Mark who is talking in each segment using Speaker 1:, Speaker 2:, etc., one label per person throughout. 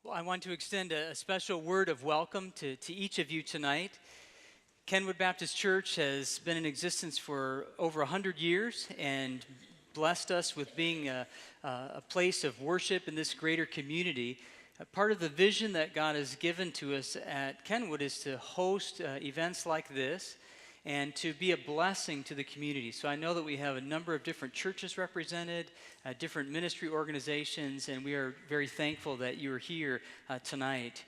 Speaker 1: Well, I want to extend a special word of welcome to each of you tonight. Kenwood Baptist Church has been in existence for over 100 years and blessed us with being a place of worship in this greater community. Part of the vision that God has given to us at Kenwood is to host events like this and to be a blessing to the community. So I know that we have a number of different churches represented, different ministry organizations, and we are very thankful that you are here tonight.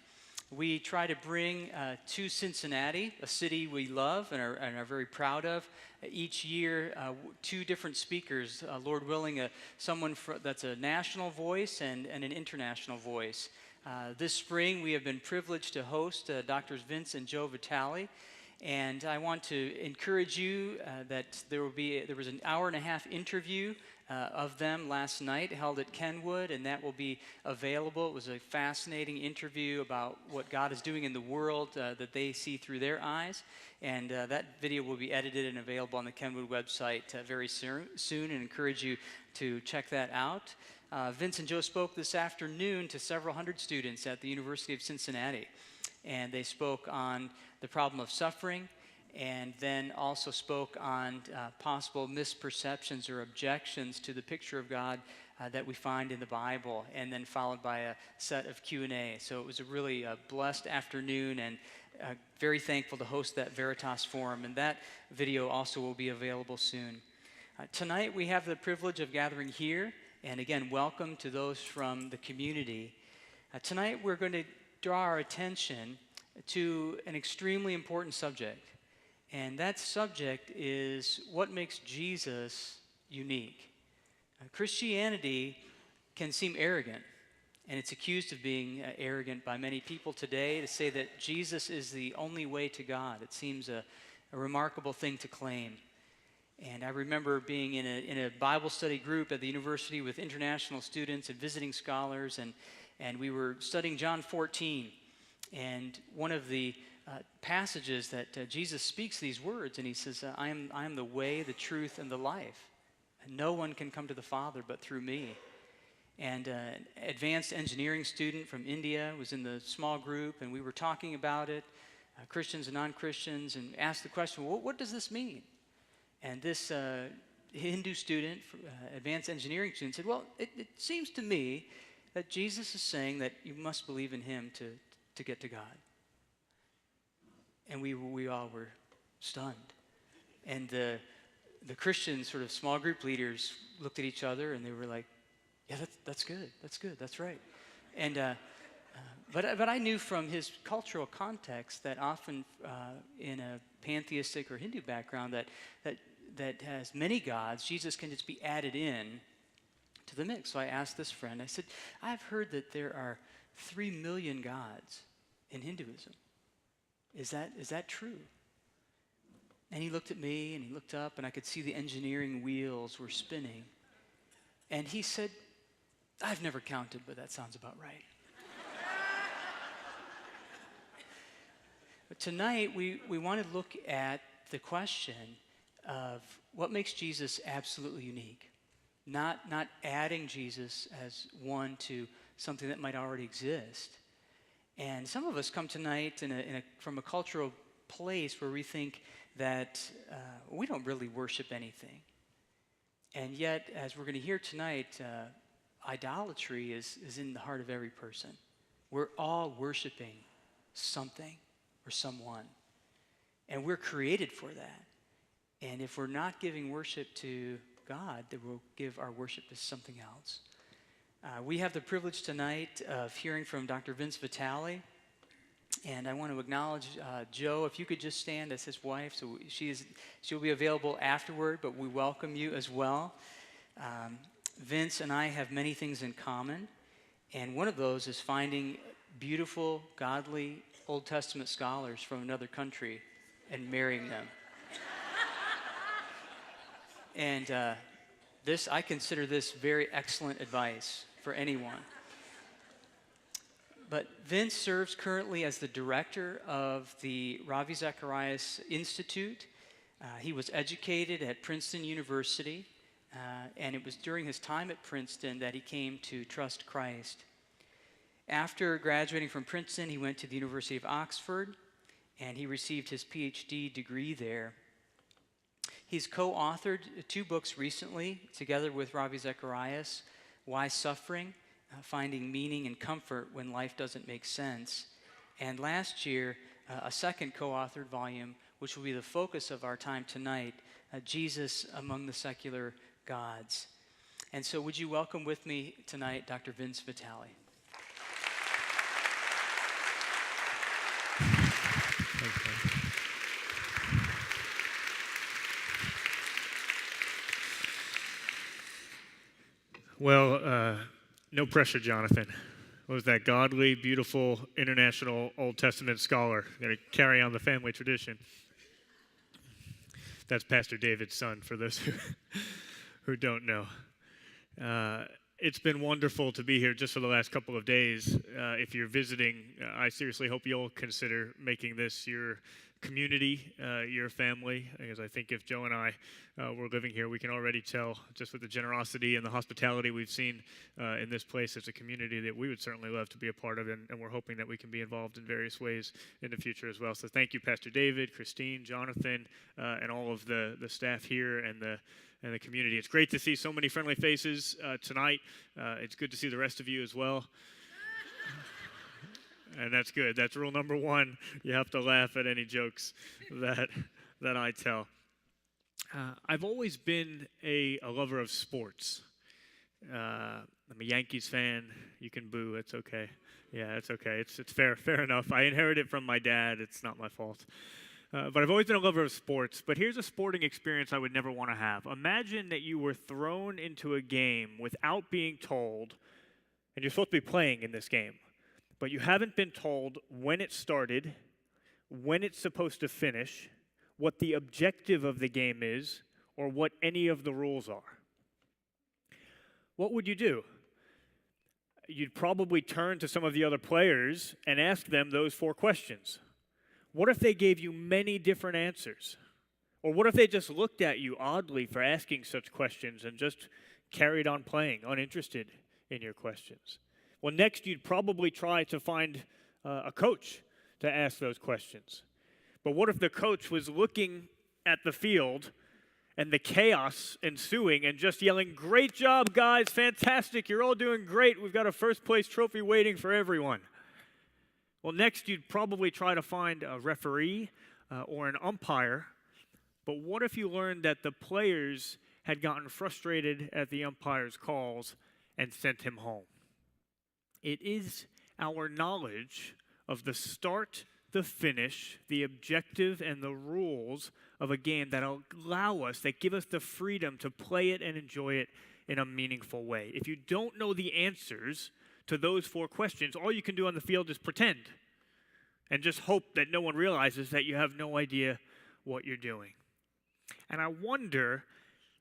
Speaker 1: We try to bring to Cincinnati, a city we love and are very proud of, each year two different speakers, Lord willing, someone that's a national voice and an international voice. This spring we have been privileged to host Drs. Vince and Joe Vitale. And I want to encourage you that there was an hour-and-a-half interview of them last night held at Kenwood, and that will be available. It was a fascinating interview about what God is doing in the world that they see through their eyes. And that video will be edited and available on the Kenwood website very soon, and encourage you to check that out. Vince and Joe spoke this afternoon to several hundred students at the University of Cincinnati. And they spoke on the problem of suffering, and then also spoke on possible misperceptions or objections to the picture of God that we find in the Bible, and then followed by a set of Q&A. So it was a really blessed afternoon, and very thankful to host that Veritas Forum, and that video also will be available soon. Tonight we have the privilege of gathering here, and again, welcome to those from the community. Tonight we're going to draw our attention to an extremely important subject, and that subject is what makes Jesus unique. Christianity can seem arrogant, and it's accused of being arrogant by many people today to say that Jesus is the only way to God. It seems a remarkable thing to claim. And I remember being in a Bible study group at the university with international students and visiting scholars, and we were studying John 14, and one of the passages that Jesus speaks these words, and he says, I am the way, the truth, and the life. And no one can come to the Father but through me. And an advanced engineering student from India was in the small group, and we were talking about it, Christians and non-Christians, and asked the question, well, what does this mean? And this Hindu student, advanced engineering student, said, well, it seems to me that Jesus is saying that you must believe in him to get to God. And we all were stunned. And the Christian sort of small group leaders looked at each other, and they were like, yeah, that's good, that's right. And but I knew from his cultural context that often in a pantheistic or Hindu background that has many gods, Jesus can just be added in to the mix. So I asked this friend, I said, I've heard that there are 3 million gods in Hinduism. Is that true? And he looked at me and he looked up, and I could see the engineering wheels were spinning. And he said, I've never counted, but that sounds about right. But tonight we want to look at the question of what makes Jesus absolutely unique. Not adding Jesus as one to something that might already exist. And some of us come tonight from a cultural place where we think that we don't really worship anything. And yet, as we're going to hear tonight, idolatry is in the heart of every person. We're all worshiping something or someone. And we're created for that. And if we're not giving worship to God, then we'll give our worship to something else. We have the privilege tonight of hearing from Dr. Vince Vitale, and I want to acknowledge Joe. If you could just stand as his wife, so she'll be available afterward, but we welcome you as well. Vince and I have many things in common, and one of those is finding beautiful, godly Old Testament scholars from another country and marrying them. And I consider this very excellent advice for anyone. But Vince serves currently as the director of the Ravi Zacharias Institute. He was educated at Princeton University, and it was during his time at Princeton that he came to trust Christ. After graduating from Princeton, he went to the University of Oxford, and he received his PhD degree there. He's co-authored 2 books recently, together with Ravi Zacharias, Why Suffering? Finding Meaning and Comfort When Life Doesn't Make Sense. And last year, a second co-authored volume, which will be the focus of our time tonight, Jesus Among the Secular Gods. And so would you welcome with me tonight Dr. Vince Vitale.
Speaker 2: Well, no pressure, Jonathan. What was that? Godly, beautiful, international Old Testament scholar. Going to carry on the family tradition. That's Pastor David's son, for those who don't know. It's been wonderful to be here just for the last couple of days. If you're visiting, I seriously hope you'll consider making this your community, your family, because I think if Joe and I were living here, we can already tell just with the generosity and the hospitality we've seen in this place as a community that we would certainly love to be a part of, and we're hoping that we can be involved in various ways in the future as well. So thank you, Pastor David, Christine, Jonathan, and all of the staff here and the community. It's great to see so many friendly faces tonight. It's good to see the rest of you as well. And that's good. That's rule number 1. You have to laugh at any jokes that I tell. I've always been a lover of sports. I'm a Yankees fan. You can boo. It's okay. Yeah, it's okay. It's fair enough. I inherited it from my dad. It's not my fault. But I've always been a lover of sports. But here's a sporting experience I would never want to have. Imagine that you were thrown into a game without being told, and you're supposed to be playing in this game, but you haven't been told when it started, when it's supposed to finish, what the objective of the game is, or what any of the rules are. What would you do? You'd probably turn to some of the other players and ask them those 4 questions. What if they gave you many different answers? Or what if they just looked at you oddly for asking such questions and just carried on playing, uninterested in your questions? Well, next you'd probably try to find a coach to ask those questions. But what if the coach was looking at the field and the chaos ensuing and just yelling, "Great job, guys, fantastic, you're all doing great, we've got a first place trophy waiting for everyone"? Well, next you'd probably try to find a referee or an umpire. But what if you learned that the players had gotten frustrated at the umpire's calls and sent him home? It is our knowledge of the start, the finish, the objective, and the rules of a game that allow us, that give us the freedom to play it and enjoy it in a meaningful way. If you don't know the answers to those 4 questions, all you can do on the field is pretend and just hope that no one realizes that you have no idea what you're doing. And I wonder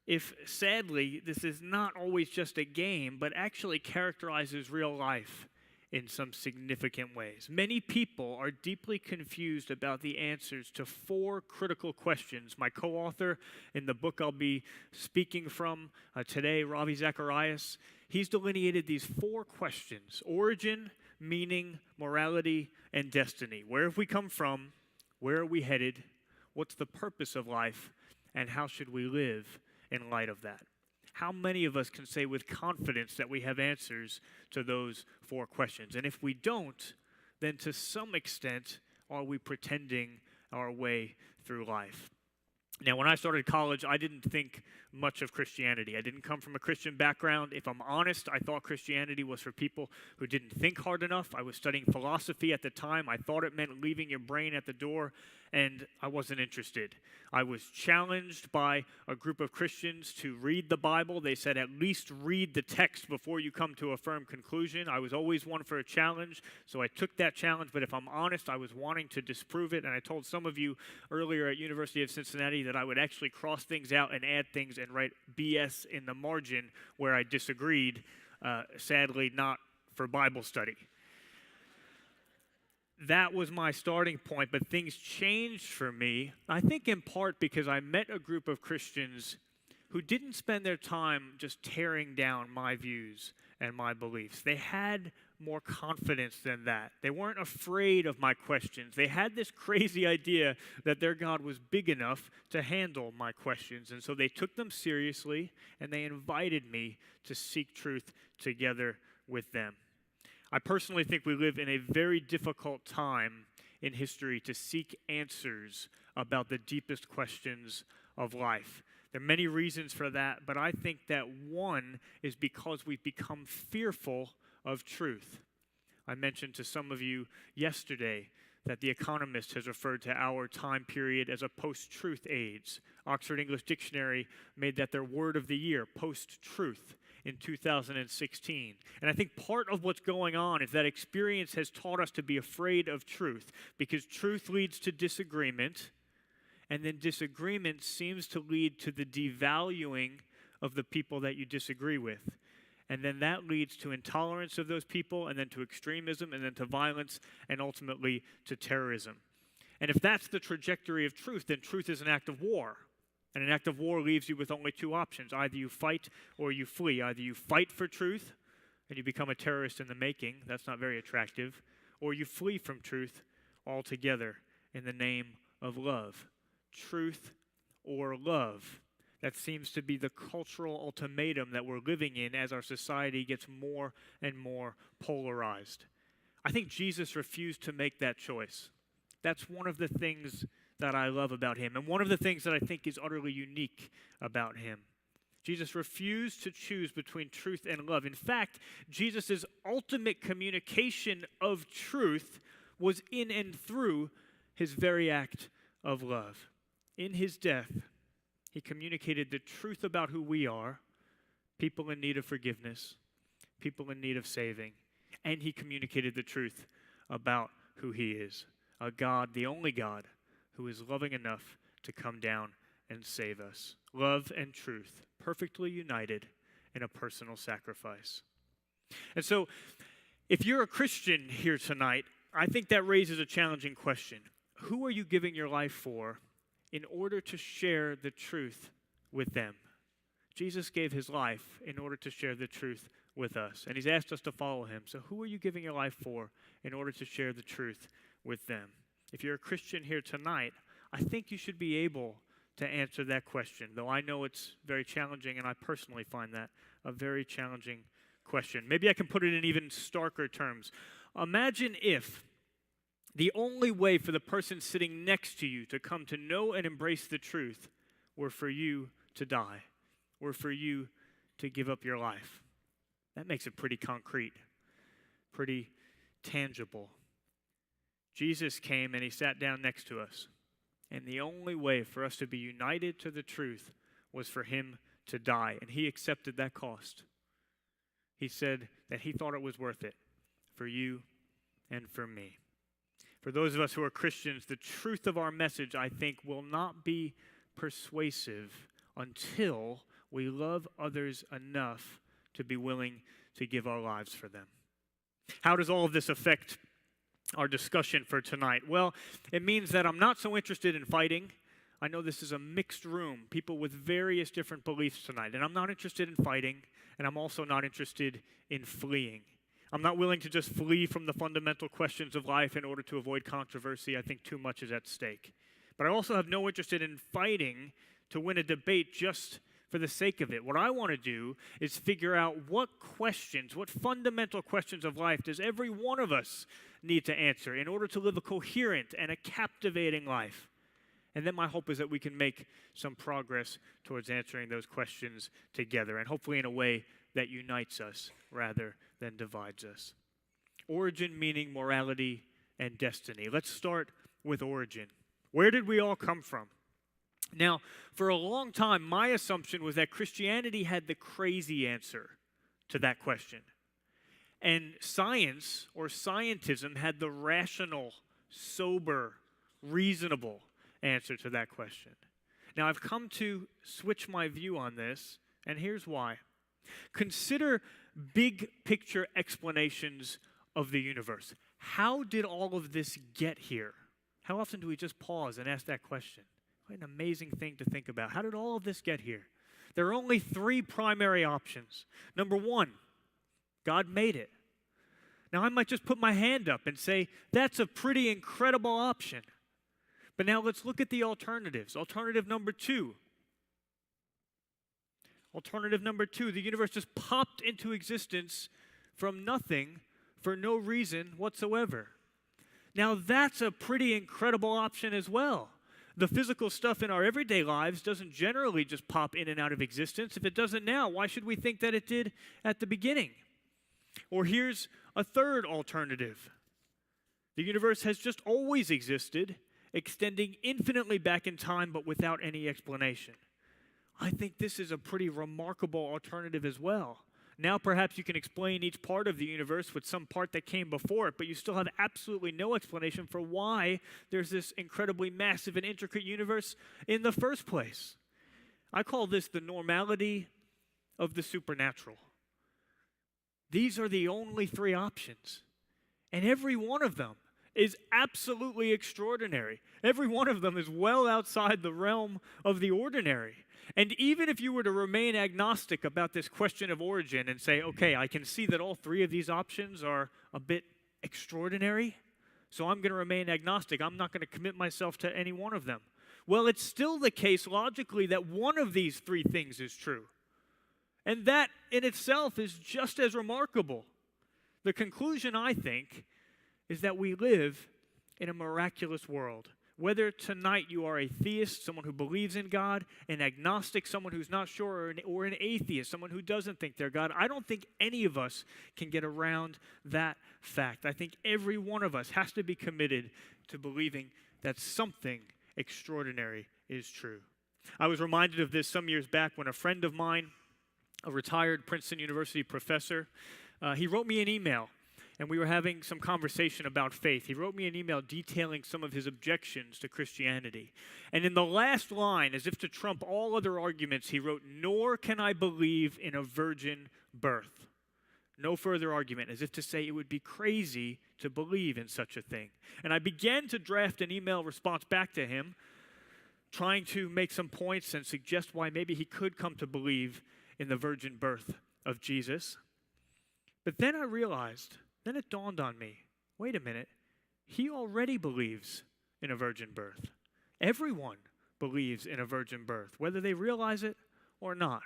Speaker 2: if, sadly, this is not always just a game, but actually characterizes real life in some significant ways. Many people are deeply confused about the answers to 4 critical questions. My co-author in the book I'll be speaking from today, Ravi Zacharias, he's delineated these 4 questions: origin, meaning, morality, and destiny. Where have we come from? Where are we headed? What's the purpose of life? And how should we live in light of that? How many of us can say with confidence that we have answers to those 4 questions? And if we don't, then to some extent, are we pretending our way through life? Now, when I started college, I didn't think much of Christianity. I didn't come from a Christian background. If I'm honest, I thought Christianity was for people who didn't think hard enough. I was studying philosophy at the time. I thought it meant leaving your brain at the door, and I wasn't interested. I was challenged by a group of Christians to read the Bible. They said, at least read the text before you come to a firm conclusion. I was always one for a challenge, so I took that challenge. But if I'm honest, I was wanting to disprove it. And I told some of you earlier at University of Cincinnati that I would actually cross things out and add things and write BS in the margin where I disagreed, sadly not for Bible study. That was my starting point, but things changed for me, I think in part because I met a group of Christians who didn't spend their time just tearing down my views and my beliefs. They had more confidence than that. They weren't afraid of my questions. They had this crazy idea that their God was big enough to handle my questions. And so they took them seriously, and they invited me to seek truth together with them. I personally think we live in a very difficult time in history to seek answers about the deepest questions of life. There are many reasons for that, but I think that one is because we've become fearful of truth. I mentioned to some of you yesterday that The Economist has referred to our time period as a post-truth age. Oxford English Dictionary made that their word of the year, post-truth, in 2016. And I think part of what's going on is that experience has taught us to be afraid of truth, because truth leads to disagreement, and then disagreement seems to lead to the devaluing of the people that you disagree with. And then that leads to intolerance of those people, and then to extremism, and then to violence, and ultimately to terrorism. And if that's the trajectory of truth, then truth is an act of war. And an act of war leaves you with only two options. Either you fight or you flee. Either you fight for truth, and you become a terrorist in the making. That's not very attractive. Or you flee from truth altogether in the name of love. Truth or love. That seems to be the cultural ultimatum that we're living in as our society gets more and more polarized. I think Jesus refused to make that choice. That's one of the things that I love about him, and one of the things that I think is utterly unique about him. Jesus refused to choose between truth and love. In fact, Jesus' ultimate communication of truth was in and through his very act of love. In his death, he communicated the truth about who we are, people in need of forgiveness, people in need of saving, and he communicated the truth about who he is, a God, the only God, who is loving enough to come down and save us. Love and truth, perfectly united in a personal sacrifice. And so, if you're a Christian here tonight, I think that raises a challenging question. Who are you giving your life for in order to share the truth with them? Jesus gave his life in order to share the truth with us, and he's asked us to follow him. So who are you giving your life for in order to share the truth with them? If you're a Christian here tonight, I think you should be able to answer that question, though I know it's very challenging, and I personally find that a very challenging question. Maybe I can put it in even starker terms. Imagine if the only way for the person sitting next to you to come to know and embrace the truth were for you to die, were for you to give up your life. That makes it pretty concrete, pretty tangible. Jesus came and he sat down next to us. And the only way for us to be united to the truth was for him to die. And he accepted that cost. He said that he thought it was worth it for you and for me. For those of us who are Christians, the truth of our message, I think, will not be persuasive until we love others enough to be willing to give our lives for them. How does all of this affect our discussion for tonight? Well, it means that I'm not so interested in fighting. I know this is a mixed room, people with various different beliefs tonight, and I'm not interested in fighting, and I'm also not interested in fleeing. I'm not willing to just flee from the fundamental questions of life in order to avoid controversy. I think too much is at stake. But I also have no interest in fighting to win a debate just for the sake of it. What I want to do is figure out what fundamental questions of life does every one of us need to answer in order to live a coherent and a captivating life. And then my hope is that we can make some progress towards answering those questions together, and hopefully in a way that unites us rather than divides us. Origin meaning morality and destiny. Let's start with origin. Where did we all come from? Now, for a long time, my assumption was that Christianity had the crazy answer to that question. And science or scientism had the rational, sober, reasonable answer to that question. Now, I've come to switch my view on this, and here's why. Consider big picture explanations of the universe. How did all of this get here? How often do we just pause and ask that question? What an amazing thing to think about. How did all of this get here? There are only three primary options. Number one, God made it. Now, I might just put my hand up and say, that's a pretty incredible option. But now let's look at the alternatives. Alternative number two. Alternative number two, the universe just popped into existence from nothing for no reason whatsoever. Now, that's a pretty incredible option as well. The physical stuff in our everyday lives doesn't generally just pop in and out of existence. If it doesn't now, why should we think that it did at the beginning? Or here's a third alternative. The universe has just always existed, extending infinitely back in time, but without any explanation. I think this is a pretty remarkable alternative as well. Now perhaps you can explain each part of the universe with some part that came before it, but you still have absolutely no explanation for why there's this incredibly massive and intricate universe in the first place. I call this the normality of the supernatural. These are the only three options, and every one of them is absolutely extraordinary. Every one of them is well outside the realm of the ordinary. And even if you were to remain agnostic about this question of origin and say, okay, I can see that all three of these options are a bit extraordinary, so I'm going to remain agnostic. I'm not going to commit myself to any one of them. Well, it's still the case logically that one of these three things is true. And that in itself is just as remarkable. The conclusion, I think, is that we live in a miraculous world. Whether tonight you are a theist, someone who believes in God, an agnostic, someone who's not sure, or an atheist, someone who doesn't think they're God, I don't think any of us can get around that fact. I think every one of us has to be committed to believing that something extraordinary is true. I was reminded of this some years back when a friend of mine, a retired Princeton University professor, he wrote me an email. And we were having some conversation about faith. He wrote me an email detailing some of his objections to Christianity. And in the last line, as if to trump all other arguments, he wrote, "Nor can I believe in a virgin birth." No further argument, as if to say it would be crazy to believe in such a thing. And I began to draft an email response back to him, trying to make some points and suggest why maybe he could come to believe in the virgin birth of Jesus. But then I realized, then it dawned on me, wait a minute, he already believes in a virgin birth. Everyone believes in a virgin birth, whether they realize it or not.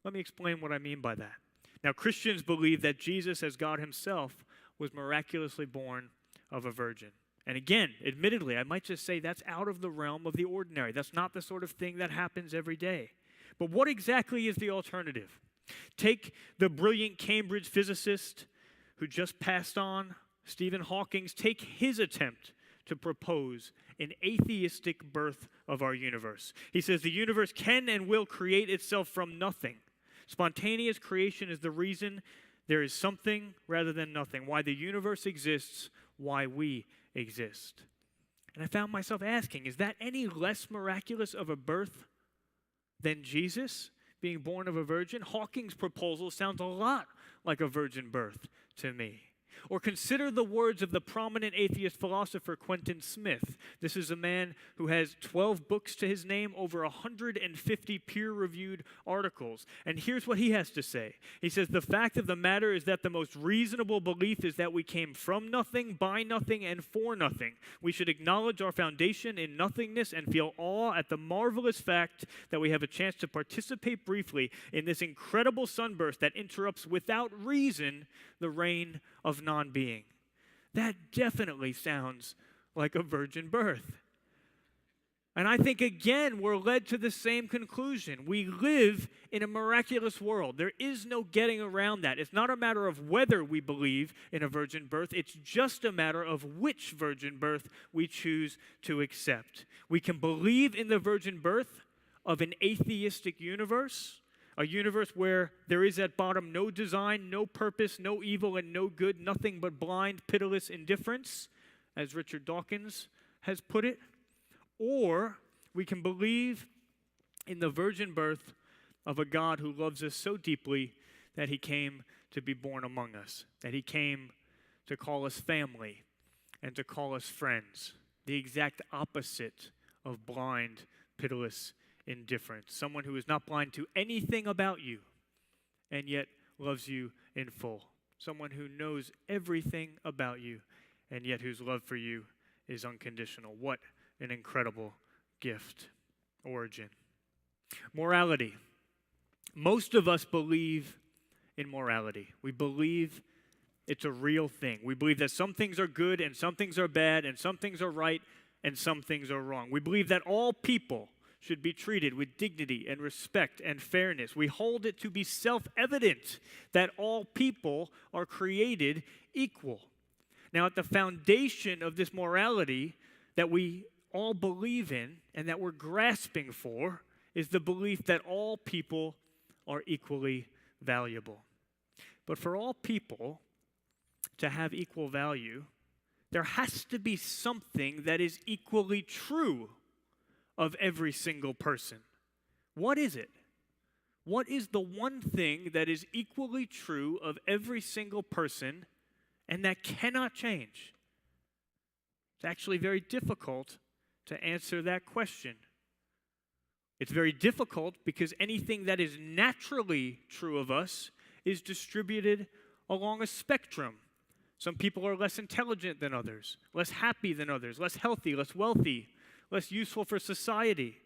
Speaker 2: Let me explain what I mean by that. Now, Christians believe that Jesus, as God himself, was miraculously born of a virgin. And again, admittedly, I might just say that's out of the realm of the ordinary. That's not the sort of thing that happens every day. But what exactly is the alternative? Take the brilliant Cambridge physicist who just passed on, Stephen Hawking, take his attempt to propose an atheistic birth of our universe. He says the universe can and will create itself from nothing. Spontaneous creation is the reason there is something rather than nothing, why the universe exists, why we exist. And I found myself asking, is that any less miraculous of a birth than Jesus being born of a virgin? Hawking's proposal sounds a lot like a virgin birth to me. Or consider the words of the prominent atheist philosopher Quentin Smith. This is a man who has 12 books to his name, over 150 peer-reviewed articles. And here's what he has to say. He says, "The fact of the matter is that the most reasonable belief is that we came from nothing, by nothing, and for nothing. We should acknowledge our foundation in nothingness and feel awe at the marvelous fact that we have a chance to participate briefly in this incredible sunburst that interrupts without reason the reign of non-being." That definitely sounds like a virgin birth. And I think, again, we're led to the same conclusion. We live in a miraculous world. There is no getting around that. It's not a matter of whether we believe in a virgin birth. It's just a matter of which virgin birth we choose to accept. We can believe in the virgin birth of an atheistic universe, a universe where there is at bottom no design, no purpose, no evil, and no good, nothing but blind, pitiless indifference, as Richard Dawkins has put it. Or we can believe in the virgin birth of a God who loves us so deeply that he came to be born among us, that he came to call us family and to call us friends, the exact opposite of blind, pitiless indifference. Someone who is not blind to anything about you and yet loves you in full. someone who knows everything about you and yet whose love for you is unconditional. What an incredible gift. Origin. Morality. Most of us believe in morality. We believe it's a real thing. We believe that some things are good and some things are bad and some things are right and some things are wrong. We believe that all people should be treated with dignity and respect and fairness. We hold it to be self-evident that all people are created equal. Now, at the foundation of this morality that we all believe in and that we're grasping for is the belief that all people are equally valuable. But for all people to have equal value, there has to be something that is equally true of every single person. What is it? What is the one thing that is equally true of every single person and that cannot change? It's actually very difficult to answer that question. It's very difficult because anything that is naturally true of us is distributed along a spectrum. Some people are less intelligent than others, less happy than others, less healthy, less wealthy, less useful for society,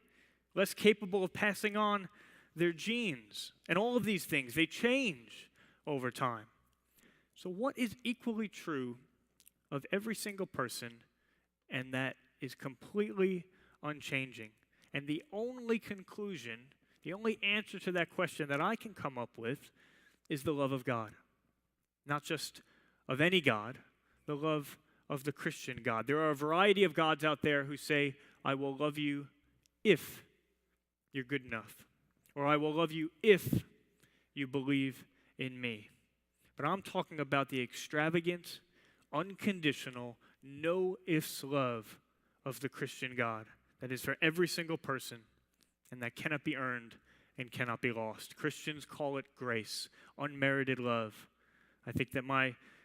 Speaker 2: less capable of passing on their genes. And all of these things, they change over time. So what is equally true of every single person and that is completely unchanging? And the only conclusion, the only answer to that question that I can come up with is the love of God. Not just of any God, the love of the Christian God. There are a variety of gods out there who say, I will love you if you're good enough. Or I will love you if you believe in me. But I'm talking about the extravagant, unconditional, no ifs love of the Christian God that is for every single person and that cannot be earned and cannot be lost. Christians call it grace, unmerited love. I think that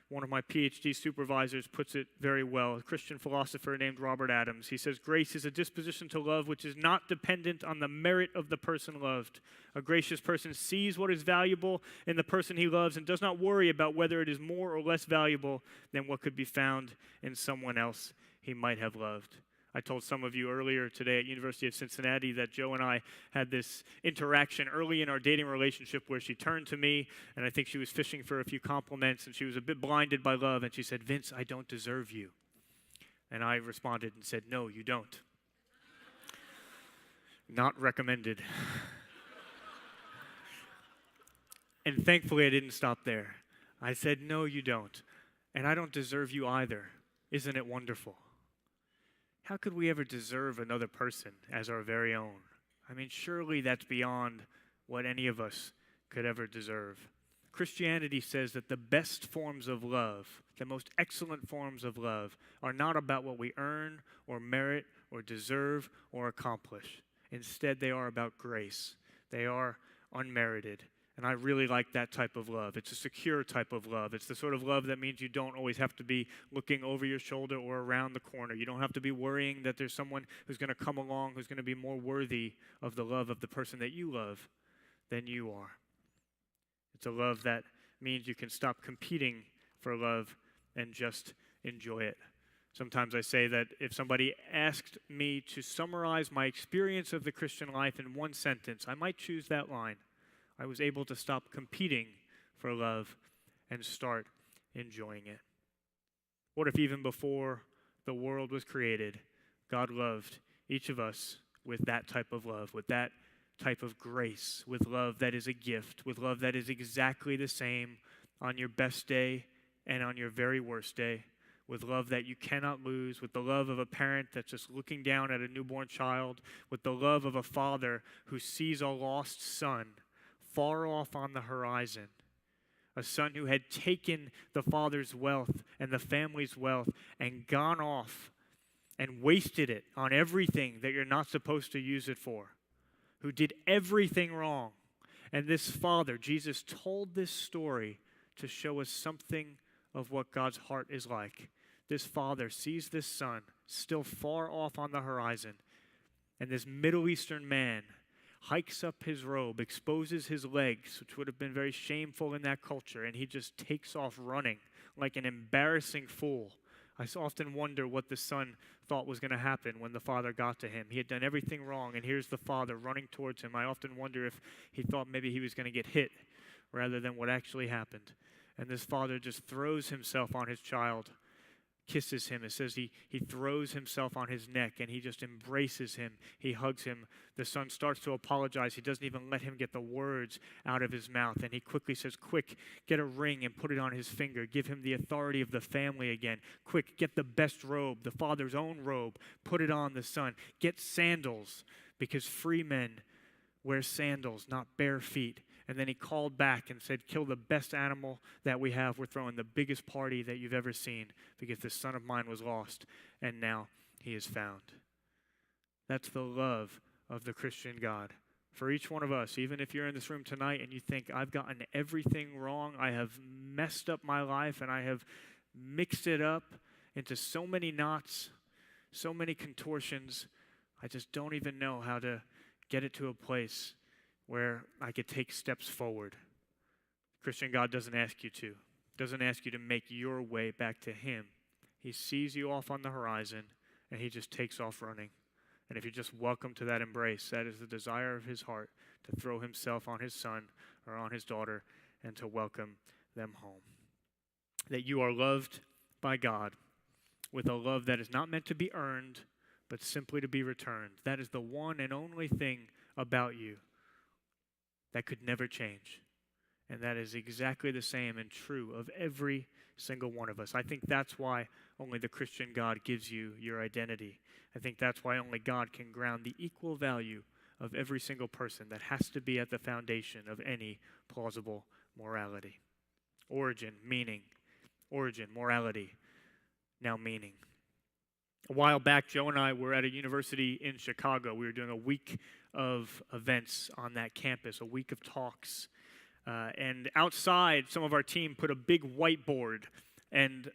Speaker 2: one of my PhD supervisors puts it very well, a Christian philosopher named Robert Adams. He says, grace is a disposition to love which is not dependent on the merit of the person loved. A gracious person sees what is valuable in the person he loves and does not worry about whether it is more or less valuable than what could be found in someone else he might have loved. I told some of you earlier today at University of Cincinnati that Joe and I had this interaction early in our dating relationship where she turned to me, and I think she was fishing for a few compliments, and she was a bit blinded by love, and she said, Vince, I don't deserve you. And I responded and said, no, you don't. Not recommended. And thankfully I didn't stop there. I said, no, you don't. And I don't deserve you either. Isn't it wonderful? How could we ever deserve another person as our very own? I mean, surely that's beyond what any of us could ever deserve. Christianity says that the best forms of love, the most excellent forms of love, are not about what we earn or merit or deserve or accomplish. Instead, they are about grace. They are unmerited. And I really like that type of love. It's a secure type of love. It's the sort of love that means you don't always have to be looking over your shoulder or around the corner. You don't have to be worrying that there's someone who's going to come along who's going to be more worthy of the love of the person that you love than you are. It's a love that means you can stop competing for love and just enjoy it. Sometimes I say that if somebody asked me to summarize my experience of the Christian life in one sentence, I might choose that line. I was able to stop competing for love and start enjoying it. What if even before the world was created, God loved each of us with that type of love, with that type of grace, with love that is a gift, with love that is exactly the same on your best day and on your very worst day, with love that you cannot lose, with the love of a parent that's just looking down at a newborn child, with the love of a father who sees a lost son far off on the horizon, a son who had taken the father's wealth and the family's wealth and gone off and wasted it on everything that you're not supposed to use it for, who did everything wrong. And this father, Jesus, told this story to show us something of what God's heart is like. This father sees this son still far off on the horizon, and this Middle Eastern man hikes up his robe, exposes his legs, which would have been very shameful in that culture, and he just takes off running like an embarrassing fool. I often wonder what the son thought was going to happen when the father got to him. He had done everything wrong, and here's the father running towards him. I often wonder if he thought maybe he was going to get hit rather than what actually happened. And this father just throws himself on his child, kisses him. It says he throws himself on his neck, and he just embraces him. He hugs him. The son starts to apologize. He doesn't even let him get the words out of his mouth. And he quickly says, quick, get a ring and put it on his finger. Give him the authority of the family again. Quick, get the best robe, the father's own robe. Put it on the son. Get sandals, because free men wear sandals, not bare feet. And then he called back and said, kill the best animal that we have. We're throwing the biggest party that you've ever seen, because this son of mine was lost, and now he is found. That's the love of the Christian God. For each one of us, even if you're in this room tonight and you think, I've gotten everything wrong, I have messed up my life, and I have mixed it up into so many knots, so many contortions, I just don't even know how to get it to a place where I could take steps forward. Christian God doesn't ask you to. Doesn't ask you to make your way back to him. He sees you off on the horizon, and he just takes off running. And if you're just welcome to that embrace, that is the desire of his heart, to throw himself on his son or on his daughter and to welcome them home. That you are loved by God with a love that is not meant to be earned, but simply to be returned. That is the one and only thing about you that could never change. And that is exactly the same and true of every single one of us. I think that's why only the Christian God gives you your identity. I think that's why only God can ground the equal value of every single person. That has to be at the foundation of any plausible morality. Origin, meaning. Origin, morality, now meaning. A while back, Joe and I were at a university in Chicago. We were doing a week of events on that campus, a week of talks. And outside, some of our team put a big whiteboard, and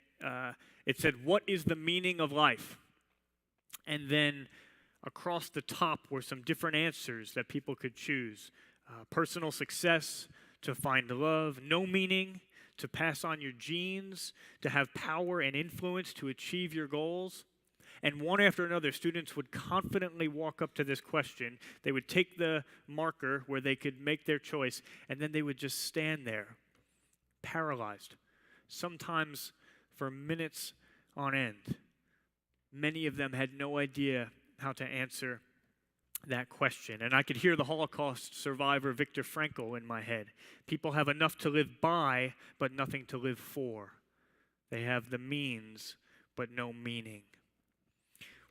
Speaker 2: it said, "What is the meaning of life?" And then across the top were some different answers that people could choose. Personal success, to find love, no meaning, to pass on your genes, to have power and influence to achieve your goals. And one after another, students would confidently walk up to this question. They would take the marker where they could make their choice, and then they would just stand there, paralyzed, sometimes for minutes on end. Many of them had no idea how to answer that question. And I could hear the Holocaust survivor Viktor Frankl in my head. People have enough to live by, but nothing to live for. They have the means, but no meaning.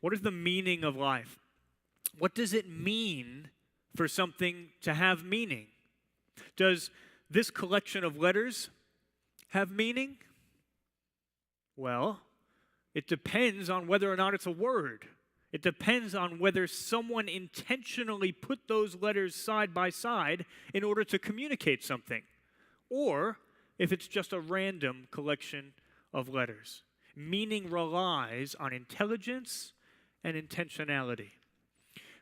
Speaker 2: What is the meaning of life? What does it mean for something to have meaning? Does this collection of letters have meaning? Well, it depends on whether or not it's a word. It depends on whether someone intentionally put those letters side by side in order to communicate something, or if it's just a random collection of letters. Meaning relies on intelligence and intentionality.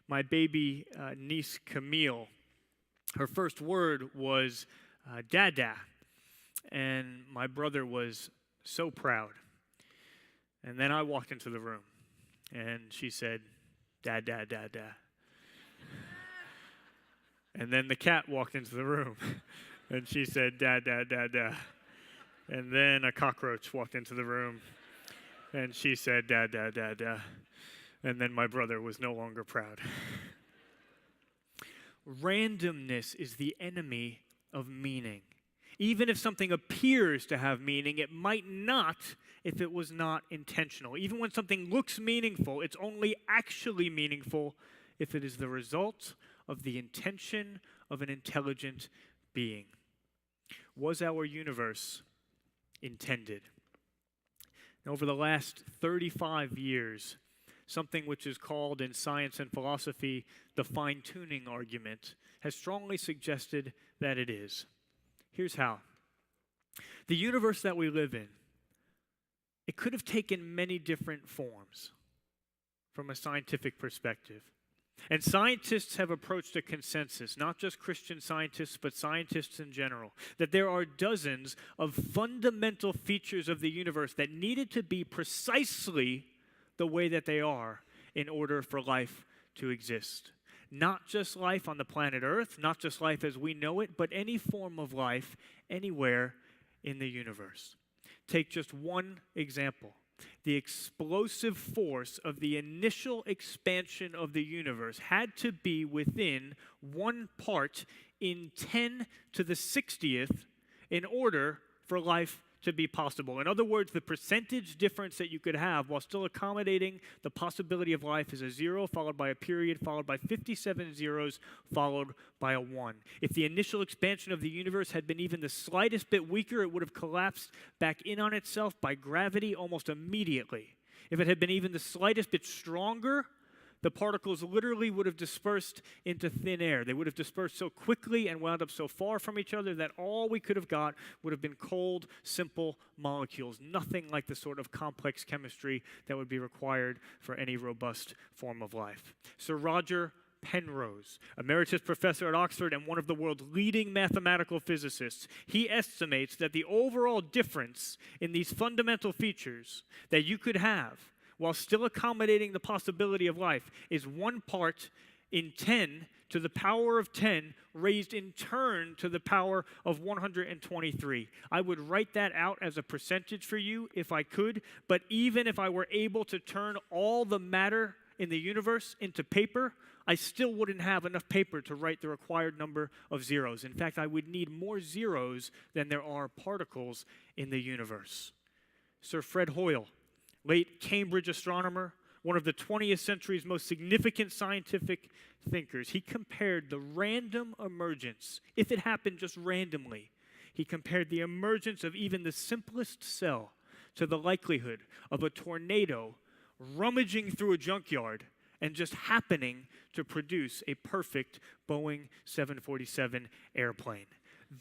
Speaker 2: My baby niece Camille, her first word was Dada, and my brother was so proud. And then I walked into the room, and she said, "Da, da, da, da." And then the cat walked into the room, and she said, "Da, da, da, da." And then a cockroach walked into the room, and she said, "Da, da, da, da." And then my brother was no longer proud. Randomness is the enemy of meaning. Even if something appears to have meaning, it might not if it was not intentional. Even when something looks meaningful, it's only actually meaningful if it is the result of the intention of an intelligent being. Was our universe intended? And over the last 35 years, something which is called in science and philosophy the fine-tuning argument has strongly suggested that it is. Here's how. The universe that we live in, it could have taken many different forms from a scientific perspective. And scientists have approached a consensus, not just Christian scientists, but scientists in general, that there are dozens of fundamental features of the universe that needed to be precisely the way that they are in order for life to exist. Not just life on the planet Earth, not just life as we know it, but any form of life anywhere in the universe. Take just one example. The explosive force of the initial expansion of the universe had to be within 1 part in 10 to the 60th in order for life to be possible. In other words, the percentage difference that you could have while still accommodating the possibility of life is a 0 followed by a period followed by 57 zeros followed by a 1. If the initial expansion of the universe had been even the slightest bit weaker, it would have collapsed back in on itself by gravity almost immediately. If it had been even the slightest bit stronger, the particles literally would have dispersed into thin air. They would have dispersed so quickly and wound up so far from each other that all we could have got would have been cold, simple molecules, nothing like the sort of complex chemistry that would be required for any robust form of life. Sir Roger Penrose, emeritus professor at Oxford and one of the world's leading mathematical physicists, he estimates that the overall difference in these fundamental features that you could have while still accommodating the possibility of life is 1 part in 10 to the power of 10 raised in turn to the power of 123. I would write that out as a percentage for you if I could, but even if I were able to turn all the matter in the universe into paper, I still wouldn't have enough paper to write the required number of zeros. In fact, I would need more zeros than there are particles in the universe. Sir Fred Hoyle, late Cambridge astronomer, one of the 20th century's most significant scientific thinkers, he compared the random emergence, if it happened just randomly, he compared the emergence of even the simplest cell to the likelihood of a tornado rummaging through a junkyard and just happening to produce a perfect Boeing 747 airplane.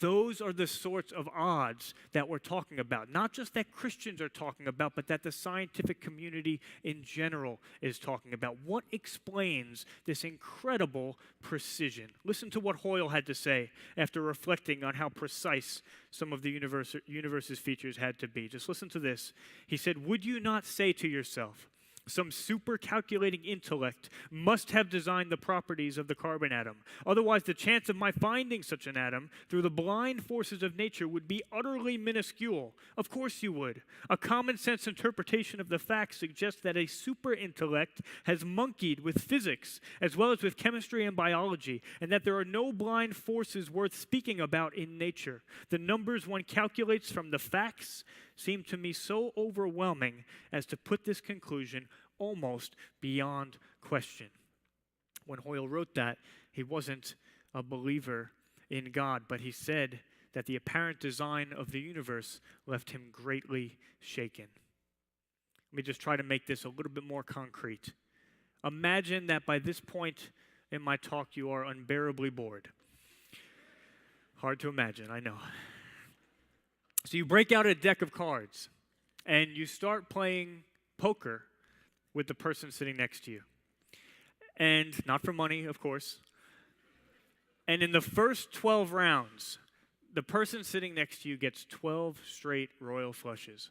Speaker 2: Those are the sorts of odds that we're talking about. Not just that Christians are talking about, but that the scientific community in general is talking about. What explains this incredible precision? Listen to what Hoyle had to say after reflecting on how precise some of the universe's features had to be. Just listen to this. He said, "Would you not say to yourself, some super-calculating intellect must have designed the properties of the carbon atom. Otherwise, the chance of my finding such an atom through the blind forces of nature would be utterly minuscule." Of course you would. A common-sense interpretation of the facts suggests that a super-intellect has monkeyed with physics as well as with chemistry and biology, and that there are no blind forces worth speaking about in nature. The numbers one calculates from the facts seem to me so overwhelming as to put this conclusion almost beyond question. When Hoyle wrote that, he wasn't a believer in God, but he said that the apparent design of the universe left him greatly shaken. Let me just try to make this a little bit more concrete. Imagine that by this point in my talk you are unbearably bored. Hard to imagine, I know. So you break out a deck of cards and you start playing poker with the person sitting next to you. And not for money, of course. And in the first 12 rounds, the person sitting next to you gets 12 straight royal flushes.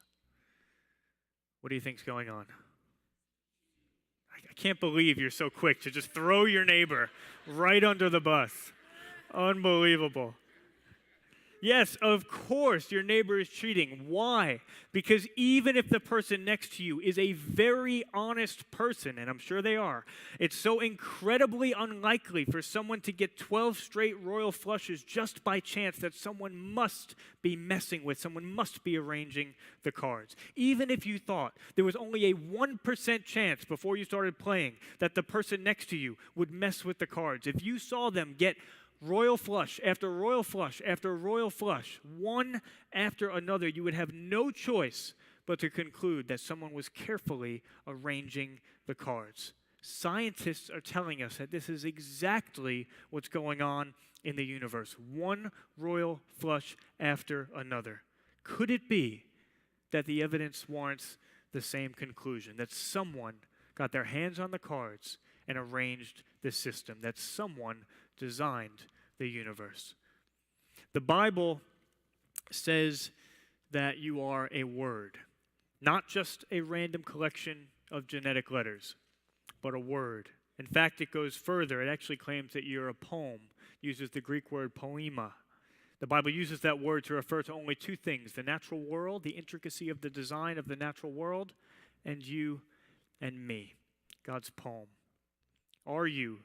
Speaker 2: What do you think's going on? I can't believe you're so quick to just throw your neighbor right under the bus. Unbelievable. Yes, of course, your neighbor is cheating. Why? Because even if the person next to you is a very honest person, and I'm sure they are, it's so incredibly unlikely for someone to get 12 straight royal flushes just by chance that someone must be messing with, someone must be arranging the cards. Even if you thought there was only a 1% chance before you started playing that the person next to you would mess with the cards, if you saw them get royal flush after royal flush after royal flush, one after another, you would have no choice but to conclude that someone was carefully arranging the cards. Scientists are telling us that this is exactly what's going on in the universe. One royal flush after another. Could it be that the evidence warrants the same conclusion, that someone got their hands on the cards and arranged the system, that someone designed the universe. The Bible says that you are a word, not just a random collection of genetic letters, but a word. In fact, it goes further. It actually claims that you're a poem, uses the Greek word poema. The Bible uses that word to refer to only two things: the natural world, the intricacy of the design of the natural world, and you and me, God's poem. Are you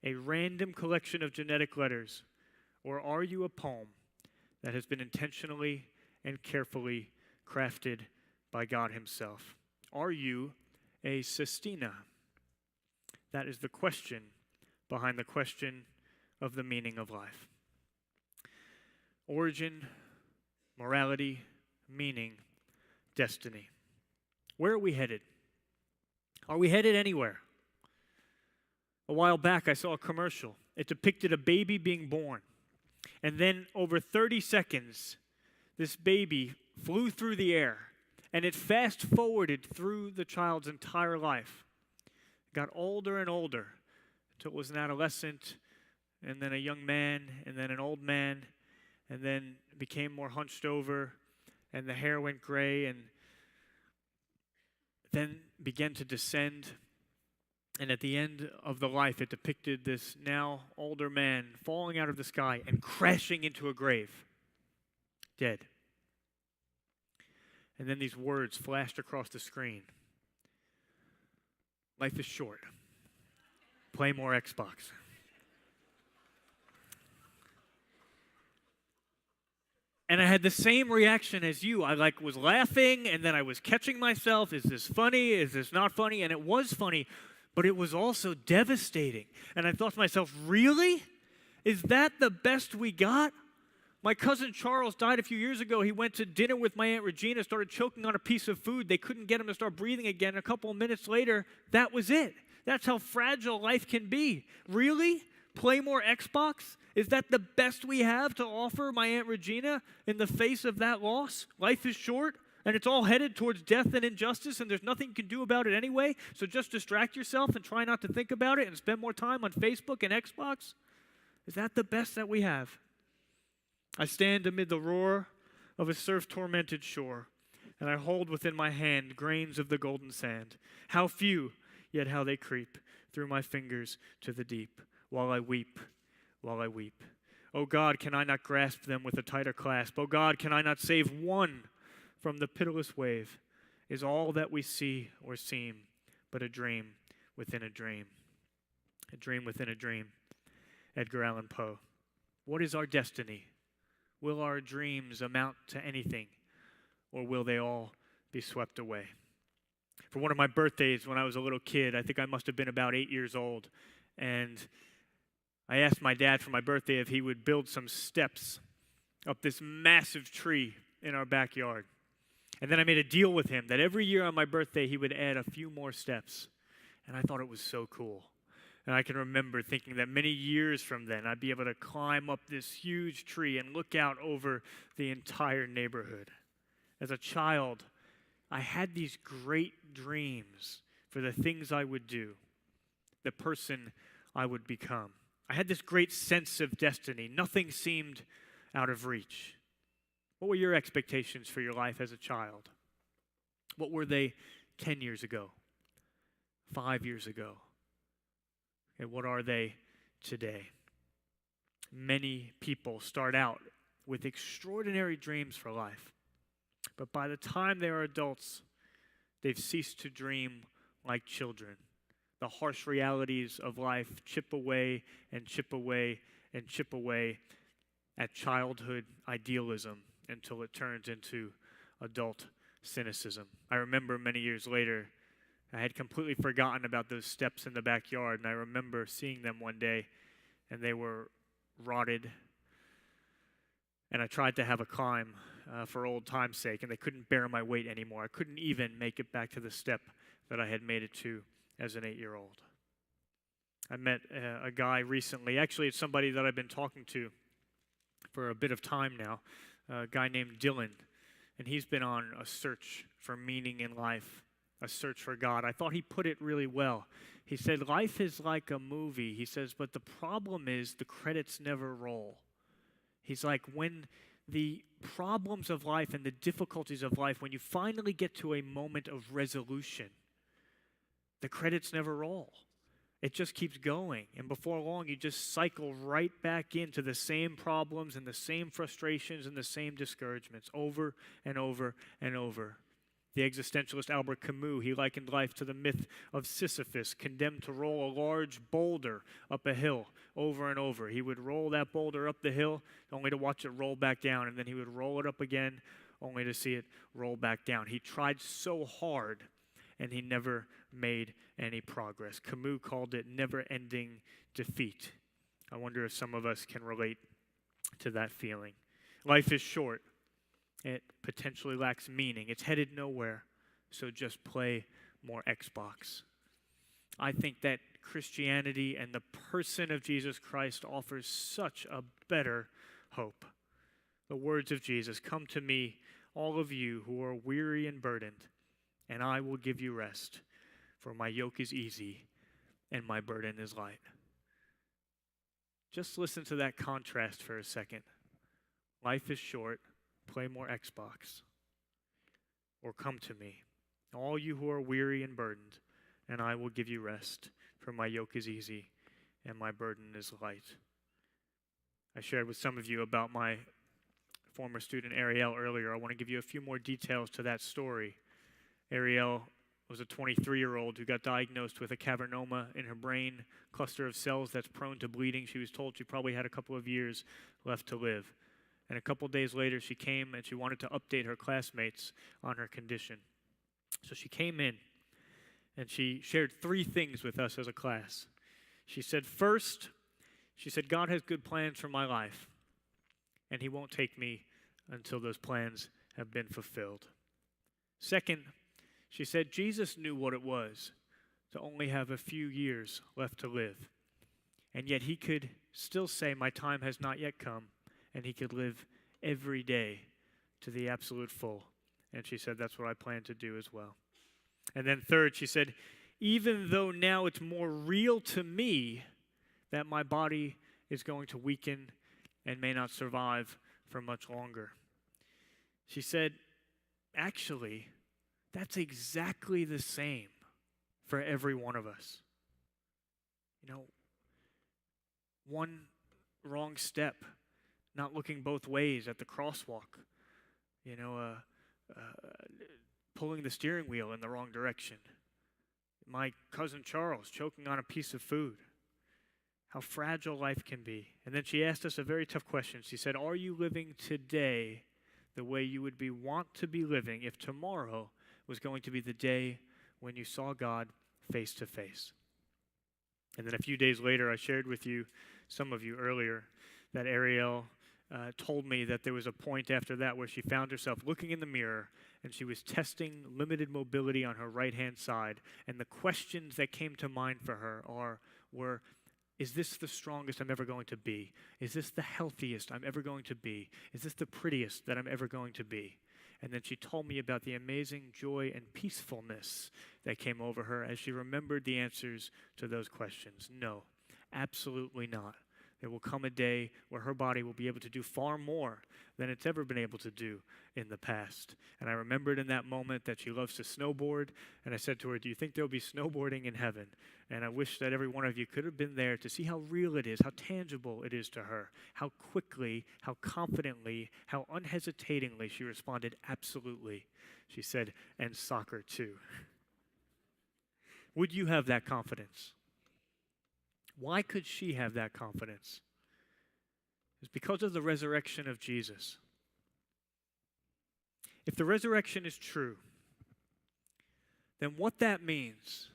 Speaker 2: a random collection of genetic letters, or are you a poem that has been intentionally and carefully crafted by God himself? Are you a sestina? That is the question behind the question of the meaning of life. Origin, morality, meaning, destiny. Where are we headed? Are we headed anywhere? A while back, I saw a commercial. It depicted a baby being born. And then over 30 seconds, this baby flew through the air, and it fast-forwarded through the child's entire life. It got older and older until it was an adolescent, and then a young man, and then an old man, and then became more hunched over, and the hair went gray, and then began to descend. And at the end of the life, it depicted this now older man falling out of the sky and crashing into a grave, dead. And then these words flashed across the screen. Life is short. Play more Xbox. And I had the same reaction as you. I was laughing, and then I was catching myself. Is this funny? Is this not funny? And it was funny, but it was also devastating. And I thought to myself, really? Is that the best we got? My cousin Charles died a few years ago. He went to dinner with my Aunt Regina, started choking on a piece of food. They couldn't get him to start breathing again. A couple of minutes later, that was it. That's how fragile life can be. Really? Play more Xbox? Is that the best we have to offer my Aunt Regina in the face of that loss? Life is short, and it's all headed towards death and injustice, and there's nothing you can do about it anyway, so just distract yourself and try not to think about it and spend more time on Facebook and Xbox? Is that the best that we have? I stand amid the roar of a surf-tormented shore, and I hold within my hand grains of the golden sand. How few, yet how they creep through my fingers to the deep, while I weep, while I weep. Oh God, can I not grasp them with a tighter clasp? Oh God, can I not save one from the pitiless wave? Is all that we see or seem but a dream within a dream? A dream within a dream. Edgar Allan Poe. What is our destiny? Will our dreams amount to anything, or will they all be swept away? For one of my birthdays when I was a little kid, I think I must have been about 8 years old, and I asked my dad for my birthday if he would build some steps up this massive tree in our backyard. And then I made a deal with him that every year on my birthday he would add a few more steps. And I thought it was so cool. And I can remember thinking that many years from then, I'd be able to climb up this huge tree and look out over the entire neighborhood. As a child, I had these great dreams for the things I would do, the person I would become. I had this great sense of destiny. Nothing seemed out of reach. What were your expectations for your life as a child? What were they 10 years ago, 5 years ago? And what are they today? Many people start out with extraordinary dreams for life, but by the time they are adults, they've ceased to dream like children. The harsh realities of life chip away and chip away and chip away at childhood idealism until it turns into adult cynicism. I remember many years later, I had completely forgotten about those steps in the backyard, and I remember seeing them one day, and they were rotted. And I tried to have a climb for old time's sake, and they couldn't bear my weight anymore. I couldn't even make it back to the step that I had made it to as an 8-year-old. I met a guy recently. Actually, it's somebody that I've been talking to for a bit of time now, a guy named Dylan, and he's been on a search for meaning in life A Search for God. I thought he put it really well. He said, life is like a movie. He says, but the problem is the credits never roll. He's like, when the problems of life and the difficulties of life, when you finally get to a moment of resolution, the credits never roll. It just keeps going. And before long, you just cycle right back into the same problems and the same frustrations and the same discouragements over and over and over. The existentialist Albert Camus, he likened life to the myth of Sisyphus, condemned to roll a large boulder up a hill over and over. He would roll that boulder up the hill only to watch it roll back down, and then he would roll it up again only to see it roll back down. He tried so hard, and he never made any progress. Camus called it never-ending defeat. I wonder if some of us can relate to that feeling. Life is short. It potentially lacks meaning. It's headed nowhere, so just play more Xbox. I think that Christianity and the person of Jesus Christ offers such a better hope. The words of Jesus, "Come to me, all of you who are weary and burdened, and I will give you rest, for my yoke is easy and my burden is light." Just listen to that contrast for a second. Life is short. Play more Xbox. Or come to me, all you who are weary and burdened, and I will give you rest, for my yoke is easy and my burden is light. I shared with some of you about my former student Ariel earlier. I want to give you a few more details to that story. Ariel was a 23-year-old who got diagnosed with a cavernoma in her brain, cluster of cells that's prone to bleeding. She was told she probably had a couple of years left to live. And a couple days later, she came and she wanted to update her classmates on her condition. So she came in and she shared 3 things with us as a class. She said, first, she said, God has good plans for my life, and he won't take me until those plans have been fulfilled. Second, she said, Jesus knew what it was to only have a few years left to live, and yet he could still say, my time has not yet come, and he could live every day to the absolute full. And she said, that's what I plan to do as well. And then third, she said, even though now it's more real to me that my body is going to weaken and may not survive for much longer. She said, actually, that's exactly the same for every one of us. You know, one wrong step, not looking both ways at the crosswalk, pulling the steering wheel in the wrong direction. My cousin Charles choking on a piece of food. How fragile life can be. And then she asked us a very tough question. She said, are you living today the way you would want to be living if tomorrow was going to be the day when you saw God face to face? And then a few days later, I shared with you, some of you earlier, that Ariel told me that there was a point after that where she found herself looking in the mirror and she was testing limited mobility on her right-hand side. And the questions that came to mind for her were, is this the strongest I'm ever going to be? Is this the healthiest I'm ever going to be? Is this the prettiest that I'm ever going to be? And then she told me about the amazing joy and peacefulness that came over her as she remembered the answers to those questions. No, absolutely not. There will come a day where her body will be able to do far more than it's ever been able to do in the past. And I remembered in that moment that she loves to snowboard, and I said to her, do you think there'll be snowboarding in heaven? And I wish that every one of you could have been there to see how real it is, how tangible it is to her, how quickly, how confidently, how unhesitatingly she responded, absolutely. She said, and soccer too. Would you have that confidence? Why could she have that confidence? It's because of the resurrection of Jesus. If the resurrection is true, then what that means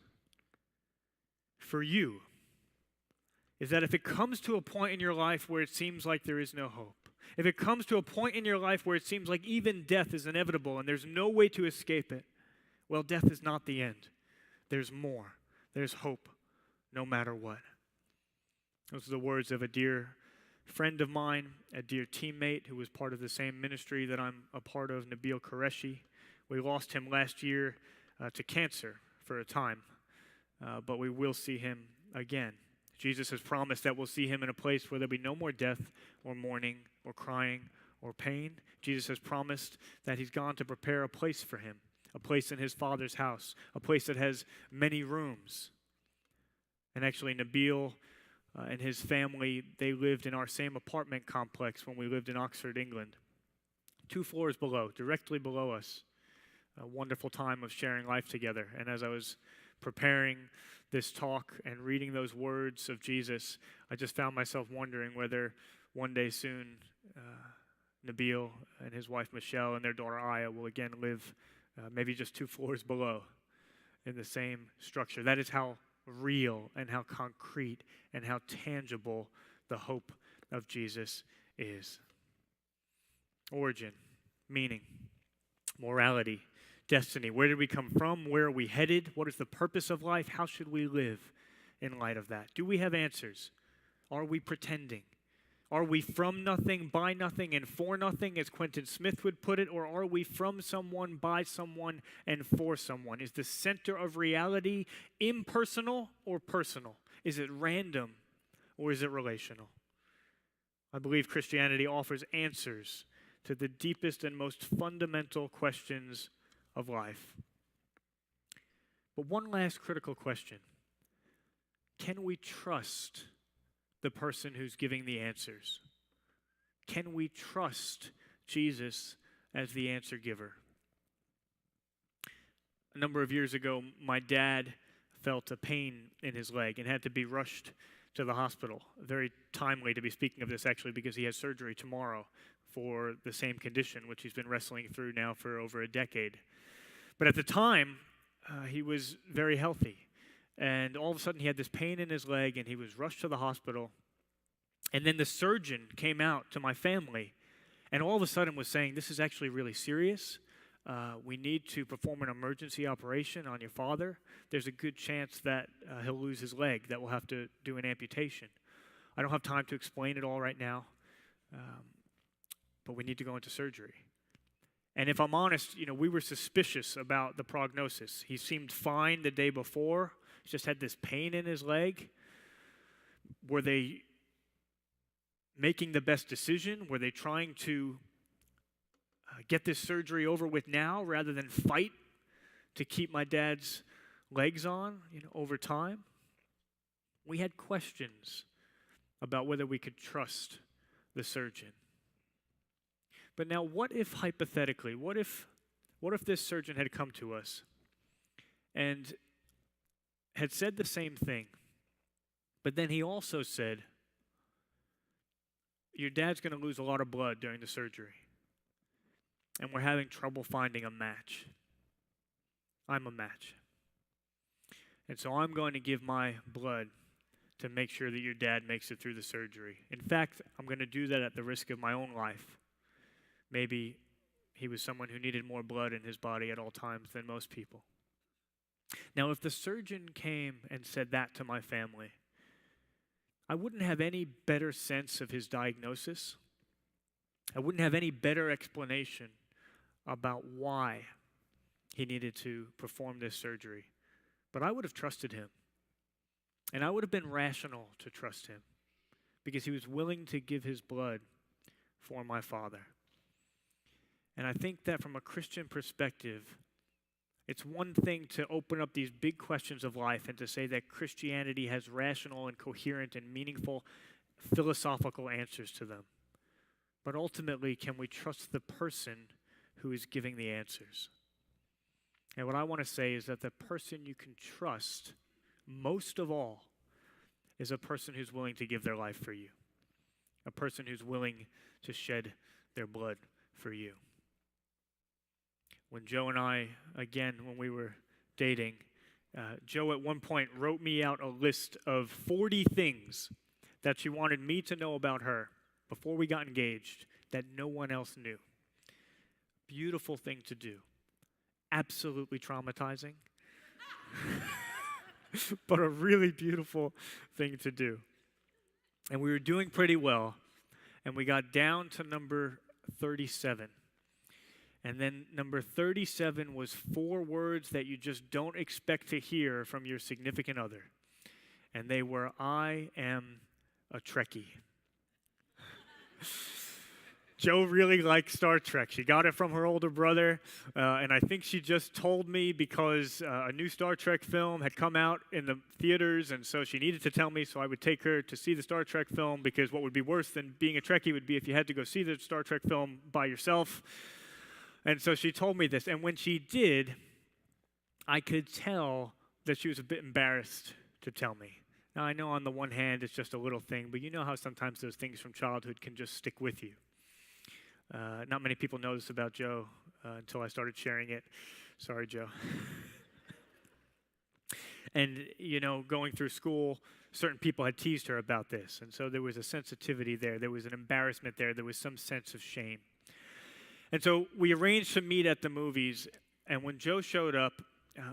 Speaker 2: for you is that if it comes to a point in your life where it seems like there is no hope, if it comes to a point in your life where it seems like even death is inevitable and there's no way to escape it, well, death is not the end. There's more. There's hope, no matter what. Those are the words of a dear friend of mine, a dear teammate who was part of the same ministry that I'm a part of, Nabil Qureshi. We lost him last year to cancer for a time, but we will see him again. Jesus has promised that we'll see him in a place where there'll be no more death or mourning or crying or pain. Jesus has promised that he's gone to prepare a place for him, a place in his Father's house, a place that has many rooms. And actually, Nabil and his family, they lived in our same apartment complex when we lived in Oxford, England. 2 floors below, directly below us. A wonderful time of sharing life together. And as I was preparing this talk and reading those words of Jesus, I just found myself wondering whether one day soon Nabil and his wife Michelle and their daughter Aya will again live maybe just 2 floors below in the same structure. That is how real and how concrete and how tangible the hope of Jesus is. Origin, meaning, morality, destiny. Where did we come from? Where are we headed? What is the purpose of life? How should we live in light of that? Do we have answers? Are we pretending? Are we from nothing, by nothing, and for nothing, as Quentin Smith would put it? Or are we from someone, by someone, and for someone? Is the center of reality impersonal or personal? Is it random or is it relational? I believe Christianity offers answers to the deepest and most fundamental questions of life. But one last critical question. Can we trust the person who's giving the answers? Can we trust Jesus as the answer giver? A number of years ago, my dad felt a pain in his leg and had to be rushed to the hospital. Very timely to be speaking of this, actually, because he has surgery tomorrow for the same condition, which he's been wrestling through now for over a decade. But at the time, he was very healthy. And all of a sudden, he had this pain in his leg, and he was rushed to the hospital. And then the surgeon came out to my family, and all of a sudden was saying, this is actually really serious. We need to perform an emergency operation on your father. There's a good chance that he'll lose his leg, that we'll have to do an amputation. I don't have time to explain it all right now, but we need to go into surgery. And if I'm honest, we were suspicious about the prognosis. He seemed fine the day before. He just had this pain in his leg. Were they making the best decision? Were they trying to get this surgery over with now rather than fight to keep my dad's legs on, over time? We had questions about whether we could trust the surgeon. But now, what if hypothetically, what if this surgeon had come to us and had said the same thing, but then he also said, your dad's going to lose a lot of blood during the surgery, and we're having trouble finding a match. I'm a match. And so I'm going to give my blood to make sure that your dad makes it through the surgery. In fact, I'm going to do that at the risk of my own life. Maybe he was someone who needed more blood in his body at all times than most people. Now, if the surgeon came and said that to my family, I wouldn't have any better sense of his diagnosis. I wouldn't have any better explanation about why he needed to perform this surgery. But I would have trusted him. And I would have been rational to trust him because he was willing to give his blood for my father. And I think that from a Christian perspective, it's one thing to open up these big questions of life and to say that Christianity has rational and coherent and meaningful philosophical answers to them. But ultimately, can we trust the person who is giving the answers? And what I want to say is that the person you can trust most of all is a person who's willing to give their life for you, a person who's willing to shed their blood for you. When Joe and I, again, when we were dating, Joe at one point wrote me out a list of 40 things that she wanted me to know about her before we got engaged that no one else knew. Beautiful thing to do. Absolutely traumatizing. But a really beautiful thing to do. And we were doing pretty well. And we got down to number 37. And then number 37 was 4 words that you just don't expect to hear from your significant other. And they were, I am a Trekkie. Joe really likes Star Trek. She got it from her older brother, and I think she just told me because a new Star Trek film had come out in the theaters, and so she needed to tell me so I would take her to see the Star Trek film, because what would be worse than being a Trekkie would be if you had to go see the Star Trek film by yourself. And so she told me this, and when she did, I could tell that she was a bit embarrassed to tell me. Now, I know on the one hand it's just a little thing, but you know how sometimes those things from childhood can just stick with you. Not many people know this about Joe until I started sharing it. Sorry, Joe. And, you know, going through school, certain people had teased her about this. And so there was a sensitivity there. There was an embarrassment there. There was some sense of shame. And so we arranged to meet at the movies. And when Joe showed up,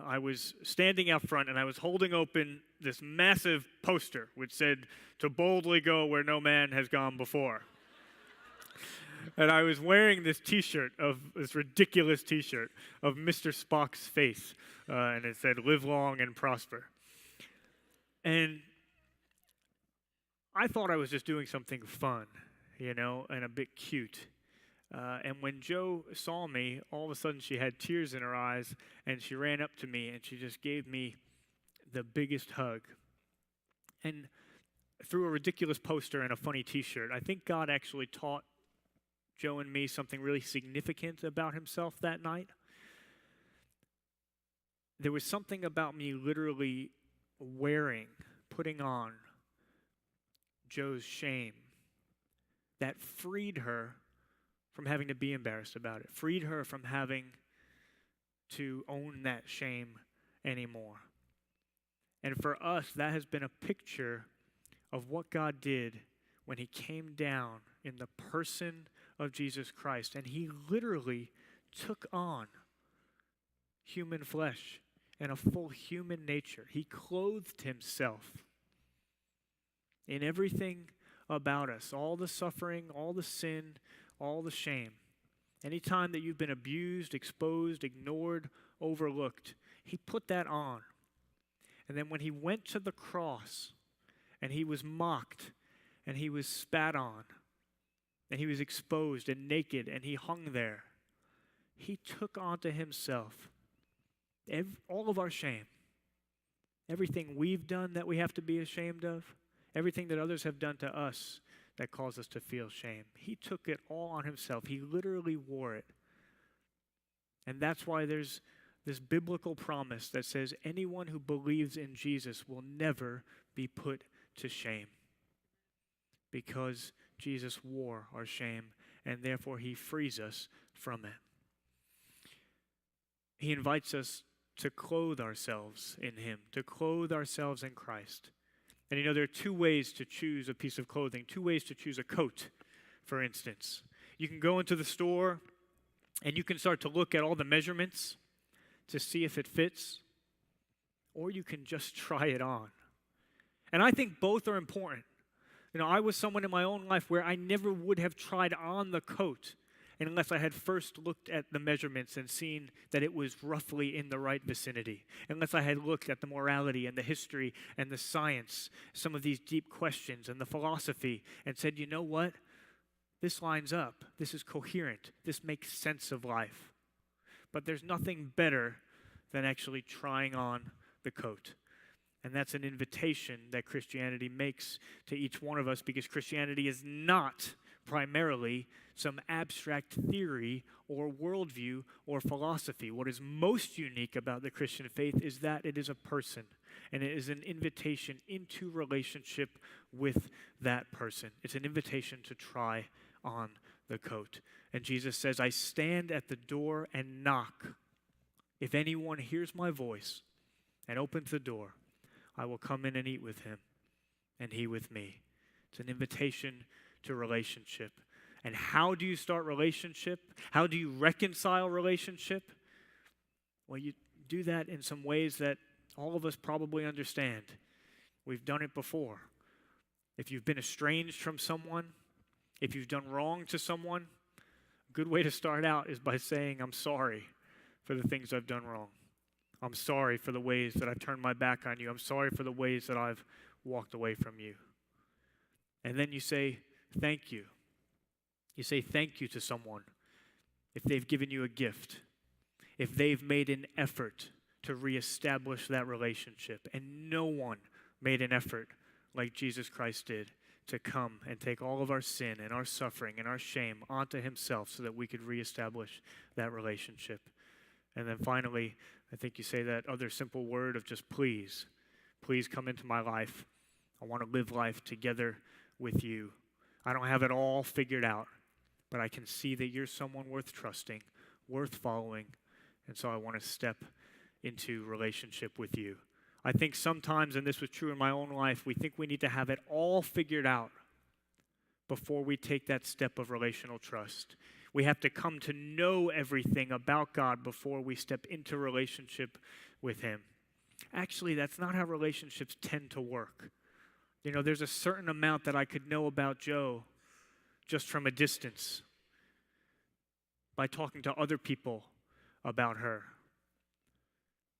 Speaker 2: I was standing out front and I was holding open this massive poster which said, "To boldly go where no man has gone before." And I was wearing this ridiculous T-shirt of Mr. Spock's face, and it said, "Live long and prosper." And I thought I was just doing something fun, you know, and a bit cute. And when Joe saw me, all of a sudden she had tears in her eyes, and she ran up to me, and she just gave me the biggest hug. And through a ridiculous poster and a funny T-shirt, I think God actually taught Joe and me something really significant about himself that night. There was something about me literally putting on Joe's shame that freed her from having to be embarrassed about it, freed her from having to own that shame anymore. And for us, that has been a picture of what God did when he came down in the person of Jesus Christ, and he literally took on human flesh and a full human nature. He clothed himself in everything about us, all the suffering, all the sin, all the shame. Anytime that you've been abused, exposed, ignored, overlooked, he put that on. And then when he went to the cross and he was mocked and he was spat on, and he was exposed and naked, and he hung there, he took onto himself all of our shame. Everything we've done that we have to be ashamed of, everything that others have done to us that cause us to feel shame. He took it all on himself. He literally wore it. And that's why there's this biblical promise that says anyone who believes in Jesus will never be put to shame, because Jesus wore our shame, and therefore he frees us from it. He invites us to clothe ourselves in him, to clothe ourselves in Christ. And you know, there are 2 ways to choose a piece of clothing, 2 ways to choose a coat, for instance. You can go into the store, and you can start to look at all the measurements to see if it fits, or you can just try it on. And I think both are important. You know, I was someone in my own life where I never would have tried on the coat unless I had first looked at the measurements and seen that it was roughly in the right vicinity, unless I had looked at the morality and the history and the science, some of these deep questions and the philosophy, and said, you know what? This lines up. This is coherent. This makes sense of life. But there's nothing better than actually trying on the coat. And that's an invitation that Christianity makes to each one of us, because Christianity is not primarily some abstract theory or worldview or philosophy. What is most unique about the Christian faith is that it is a person, and it is an invitation into relationship with that person. It's an invitation to try on the coat. And Jesus says, I stand at the door and knock. If anyone hears my voice and opens the door, I will come in and eat with him, and he with me. It's an invitation to relationship. And how do you start relationship? How do you reconcile relationship? Well, you do that in some ways that all of us probably understand. We've done it before. If you've been estranged from someone, if you've done wrong to someone, good way to start out is by saying, I'm sorry for the things I've done wrong. I'm sorry for the ways that I've turned my back on you. I'm sorry for the ways that I've walked away from you. And then you say, thank you. You say thank you to someone if they've given you a gift, if they've made an effort to reestablish that relationship. And no one made an effort like Jesus Christ did to come and take all of our sin and our suffering and our shame onto himself so that we could reestablish that relationship. And then finally, I think you say that other simple word of just please come into my life. I want to live life together with you. I don't have it all figured out, but I can see that you're someone worth trusting, worth following, and so I want to step into relationship with you. I think sometimes, and this was true in my own life, we think we need to have it all figured out before we take that step of relational trust. We have to come to know everything about God before we step into relationship with him. Actually, that's not how relationships tend to work. You know, there's a certain amount that I could know about Joe just from a distance by talking to other people about her.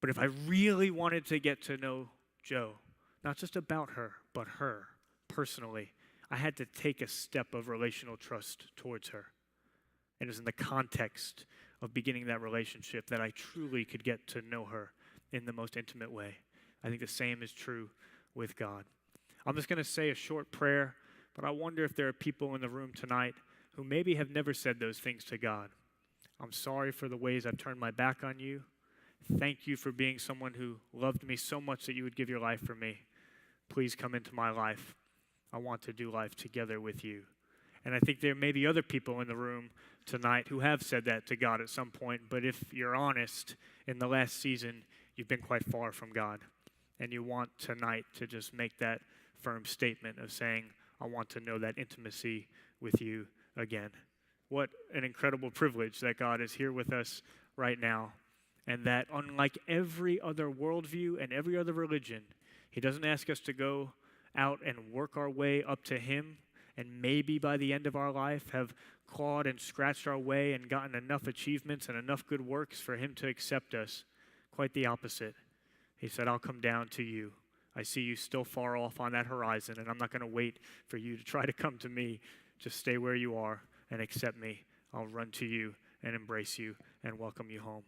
Speaker 2: But if I really wanted to get to know Joe, not just about her, but her personally, I had to take a step of relational trust towards her. And it was in the context of beginning that relationship that I truly could get to know her in the most intimate way. I think the same is true with God. I'm just going to say a short prayer, but I wonder if there are people in the room tonight who maybe have never said those things to God. I'm sorry for the ways I've turned my back on you. Thank you for being someone who loved me so much that you would give your life for me. Please come into my life. I want to do life together with you. And I think there may be other people in the room tonight who have said that to God at some point, but if you're honest, in the last season, you've been quite far from God. And you want tonight to just make that firm statement of saying, I want to know that intimacy with you again. What an incredible privilege that God is here with us right now. And that unlike every other worldview and every other religion, he doesn't ask us to go out and work our way up to him and maybe by the end of our life have clawed and scratched our way and gotten enough achievements and enough good works for him to accept us. Quite the opposite. He said, I'll come down to you. I see you still far off on that horizon, and I'm not going to wait for you to try to come to me. Just stay where you are and accept me. I'll run to you and embrace you and welcome you home.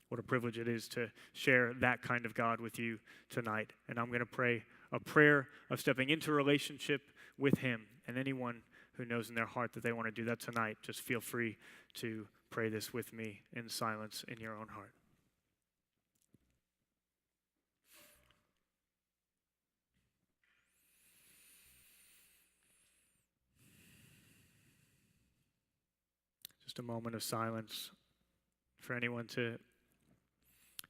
Speaker 2: What a privilege it is to share that kind of God with you tonight. And I'm going to pray a prayer of stepping into a relationship with him. And anyone who knows in their heart that they want to do that tonight, just feel free to pray this with me in silence in your own heart. Just a moment of silence for anyone to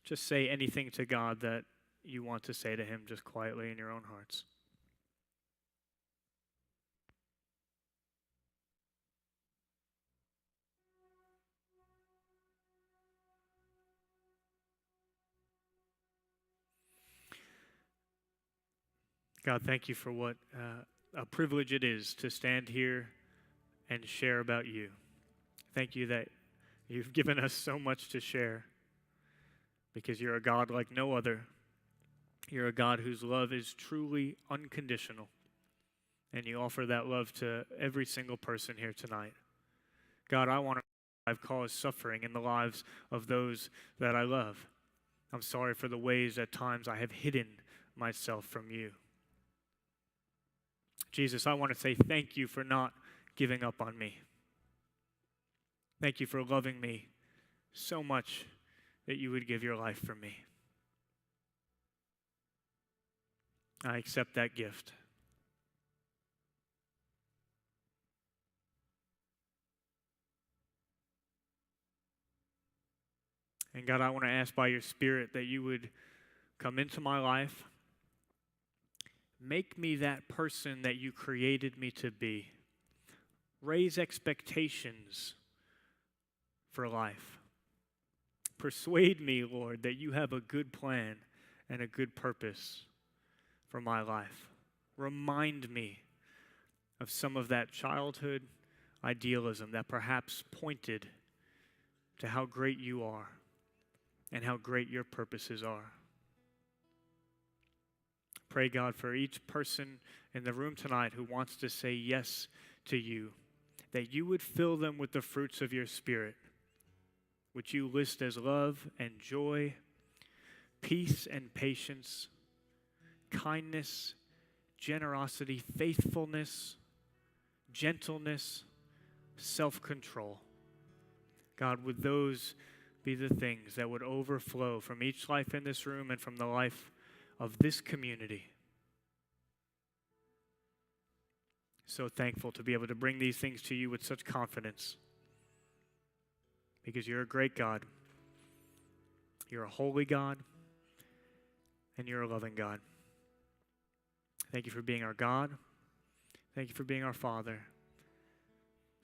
Speaker 2: just say anything to God that you want to say to him just quietly in your own hearts. God, thank you for what a privilege it is to stand here and share about you. Thank you that you've given us so much to share because you're a God like no other. You're a God whose love is truly unconditional, and you offer that love to every single person here tonight. God, I want to I've caused suffering in the lives of those that I love. I'm sorry for the ways at times I have hidden myself from you. Jesus, I want to say thank you for not giving up on me. Thank you for loving me so much that you would give your life for me. I accept that gift. And God, I want to ask by your Spirit that you would come into my life. Make me that person that you created me to be. Raise expectations for life. Persuade me, Lord, that you have a good plan and a good purpose for my life. Remind me of some of that childhood idealism that perhaps pointed to how great you are and how great your purposes are. Pray, God, for each person in the room tonight who wants to say yes to you, that you would fill them with the fruits of your Spirit, which you list as love and joy, peace and patience, kindness, generosity, faithfulness, gentleness, self-control. God, would those be the things that would overflow from each life in this room and from the life of this community? So thankful to be able to bring these things to you with such confidence, because you're a great God, you're a holy God, and you're a loving God. Thank you for being our God. Thank you for being our Father.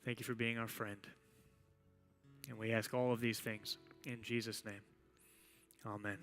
Speaker 2: Thank you for being our friend. And we ask all of these things in Jesus' name. Amen.